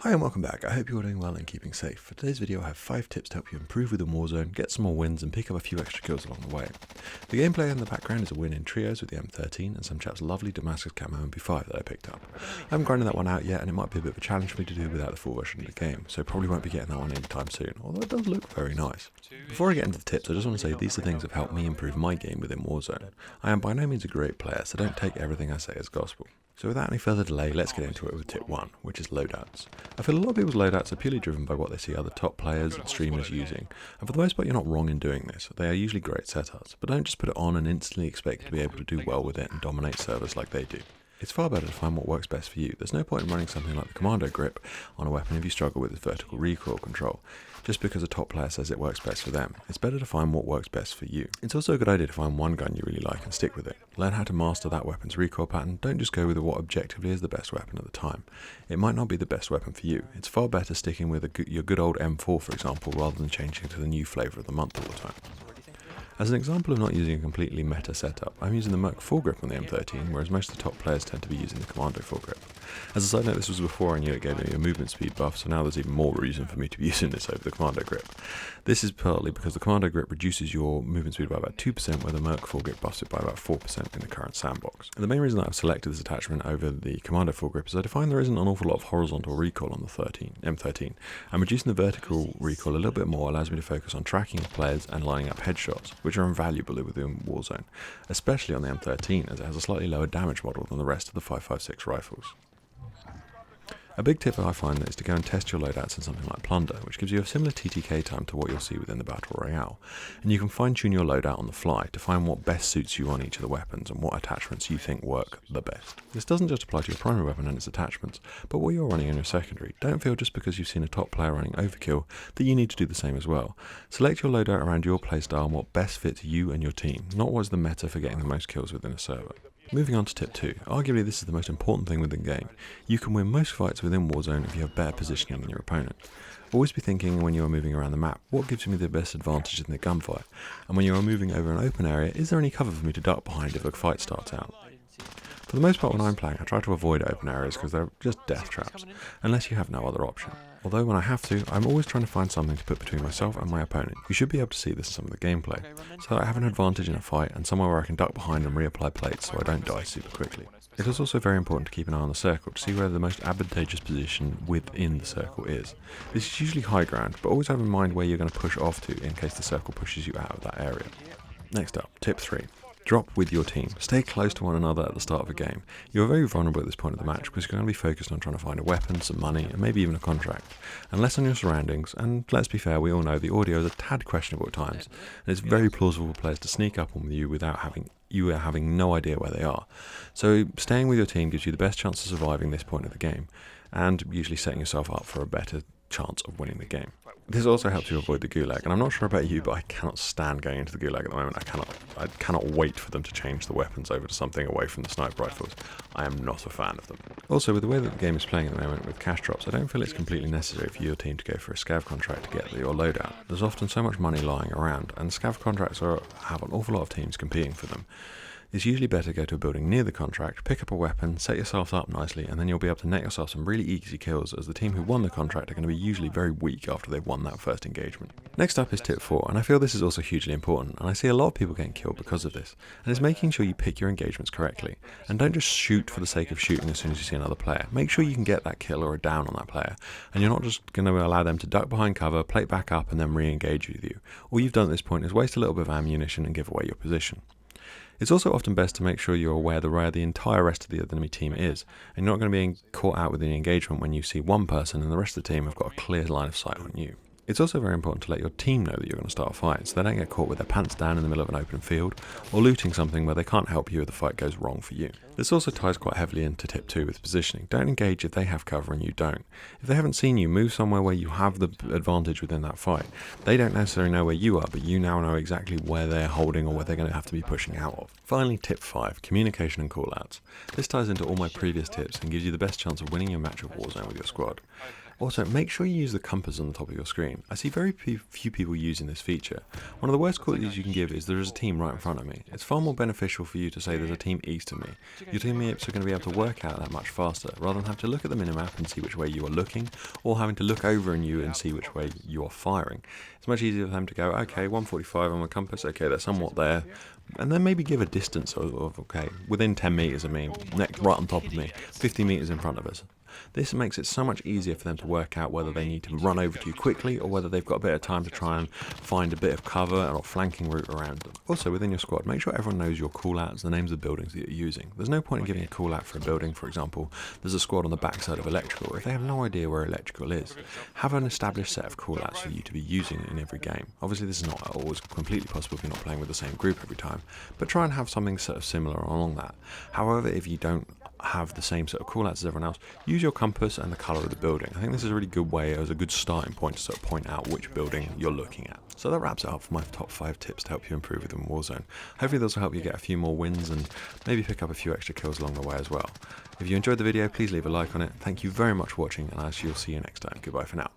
Hi and welcome back. I hope you're doing well and keeping safe. For today's video I have 5 tips to help you improve within Warzone, get some more wins and pick up a few extra kills along the way. The gameplay in the background is a win in trios with the M13 and some chap's lovely Damascus camo MP5 that I picked up. I haven't grinded that one out yet and it might be a bit of a challenge for me to do without the full version of the game, so probably won't be getting that one anytime soon, although it does look very nice. Before I get into the tips, I just want to say these are things that have helped me improve my game within Warzone. I am by no means a great player, so don't take everything I say as gospel. So without any further delay, let's get into it with tip 1, which is loadouts. I feel a lot of people's loadouts are purely driven by what they see other top players and streamers using, and for the most part you're not wrong in doing this. They are usually great setups, but don't just put it on and instantly expect to be able to do well with it and dominate servers like they do. It's far better to find what works best for you. There's no point in running something like the commando grip on a weapon if you struggle with its vertical recoil control, just because a top player says it works best for them. It's better to find what works best for you. It's also a good idea to find one gun you really like and stick with it. Learn how to master that weapon's recoil pattern. Don't just go with what objectively is the best weapon at the time. It might not be the best weapon for you. It's far better sticking with your good old M4 for example, rather than changing to the new flavour of the month all the time. As an example of not using a completely meta setup, I'm using the Merc foregrip on the M13, whereas most of the top players tend to be using the Commando foregrip. As a side note, this was before I knew it gave me a movement speed buff, so now there's even more reason for me to be using this over the Commando grip. This is partly because the Commando grip reduces your movement speed by about 2%, where the Merc foregrip buffs it by about 4% in the current sandbox. And the main reason that I've selected this attachment over the Commando foregrip is I find there isn't an awful lot of horizontal recoil on the M13, and reducing the vertical recoil a little bit more allows me to focus on tracking of players and lining up headshots, which are invaluable within Warzone, especially on the M13 as it has a slightly lower damage model than the rest of the 5.56 rifles. A big tip I find is to go and test your loadouts in something like Plunder, which gives you a similar TTK time to what you'll see within the Battle Royale, and you can fine tune your loadout on the fly to find what best suits you on each of the weapons and what attachments you think work the best. This doesn't just apply to your primary weapon and its attachments, but what you're running in your secondary. Don't feel just because you've seen a top player running overkill that you need to do the same as well. Select your loadout around your playstyle and what best fits you and your team, not what's the meta for getting the most kills within a server. Moving on to tip 2, arguably this is the most important thing within the game. You can win most fights within Warzone if you have better positioning than your opponent. Always be thinking when you are moving around the map, what gives me the best advantage in the gunfight? And when you are moving over an open area, is there any cover for me to duck behind if a fight starts out? For the most part when I'm playing, I try to avoid open areas because they're just death traps, unless you have no other option. Although when I have to, I'm always trying to find something to put between myself and my opponent. You should be able to see this in some of the gameplay, so that I have an advantage in a fight and somewhere where I can duck behind and reapply plates so I don't die super quickly. It is also very important to keep an eye on the circle to see where the most advantageous position within the circle is. This is usually high ground, but always have in mind where you're going to push off to in case the circle pushes you out of that area. Next up, tip 3. Drop with your team. Stay close to one another at the start of a game. You are very vulnerable at this point of the match because you're going to be focused on trying to find a weapon, some money, and maybe even a contract. And less on your surroundings, and let's be fair, we all know the audio is a tad questionable at times, and it's very plausible for players to sneak up on you without having no idea where they are. So staying with your team gives you the best chance of surviving this point of the game, and usually setting yourself up for a better chance of winning the game. This also helps you avoid the Gulag, and I'm not sure about you, but I cannot stand going into the Gulag at the moment. I cannot wait for them to change the weapons over to something away from the sniper rifles. I am not a fan of them. Also, with the way that the game is playing at the moment with cash drops, I don't feel it's completely necessary for your team to go for a scav contract to get your loadout. There's often so much money lying around, and scav contracts have an awful lot of teams competing for them. It's usually better to go to a building near the contract, pick up a weapon, set yourself up nicely, and then you'll be able to net yourself some really easy kills, as the team who won the contract are going to be usually very weak after they've won that first engagement. Next up is tip 4, and I feel this is also hugely important, and I see a lot of people getting killed because of this, and it's making sure you pick your engagements correctly, and don't just shoot for the sake of shooting as soon as you see another player. Make sure you can get that kill or a down on that player, and you're not just going to allow them to duck behind cover, plate back up, and then re-engage with you. All you've done at this point is waste a little bit of ammunition and give away your position. It's also often best to make sure you're aware where the entire rest of the enemy team is, and you're not going to be caught out with the engagement when you see one person and the rest of the team have got a clear line of sight on you. It's also very important to let your team know that you're going to start a fight, so they don't get caught with their pants down in the middle of an open field, or looting something where they can't help you if the fight goes wrong for you. This also ties quite heavily into tip 2 with positioning. Don't engage if they have cover and you don't. If they haven't seen you, move somewhere where you have the advantage within that fight. They don't necessarily know where you are, but you now know exactly where they're holding or where they're going to have to be pushing out of. Finally, tip 5, communication and callouts. This ties into all my previous tips and gives you the best chance of winning your match of Warzone with your squad. Also, make sure you use the compass on the top of your screen. I see very few people using this feature. One of the worst qualities you can give is there is a team right in front of me. It's far more beneficial for you to say there's a team east of me. Your teammates are going to be able to work out that much faster, rather than have to look at the minimap and see which way you are looking, or having to look over in you and see which way you are firing. It's much easier for them to go, okay, 145 on the compass, okay, they're somewhat there, and then maybe give a distance of okay, within 10 metres of me, next right on top of me, 50 metres in front of us. This makes it so much easier for them to work out whether they need to run over to you quickly or whether they've got a bit of time to try and find a bit of cover or flanking route around them. Also, within your squad, make sure everyone knows your callouts, the names of the buildings that you're using. There's no point in giving a callout for a building, for example, there's a squad on the backside of electrical. If they have no idea where electrical is, have an established set of callouts for you to be using in every game. Obviously, this is not always completely possible if you're not playing with the same group every time, but try and have something sort of similar along that. However, if you don't have the same sort of callouts as everyone else, use your compass and the colour of the building. I think this is a really good way, as a good starting point to sort of point out which building you're looking at. So that wraps it up for my top 5 tips to help you improve within Warzone. Hopefully those will help you get a few more wins and maybe pick up a few extra kills along the way as well. If you enjoyed the video, please leave a like on it. Thank you very much for watching, and I shall see you next time. Goodbye for now.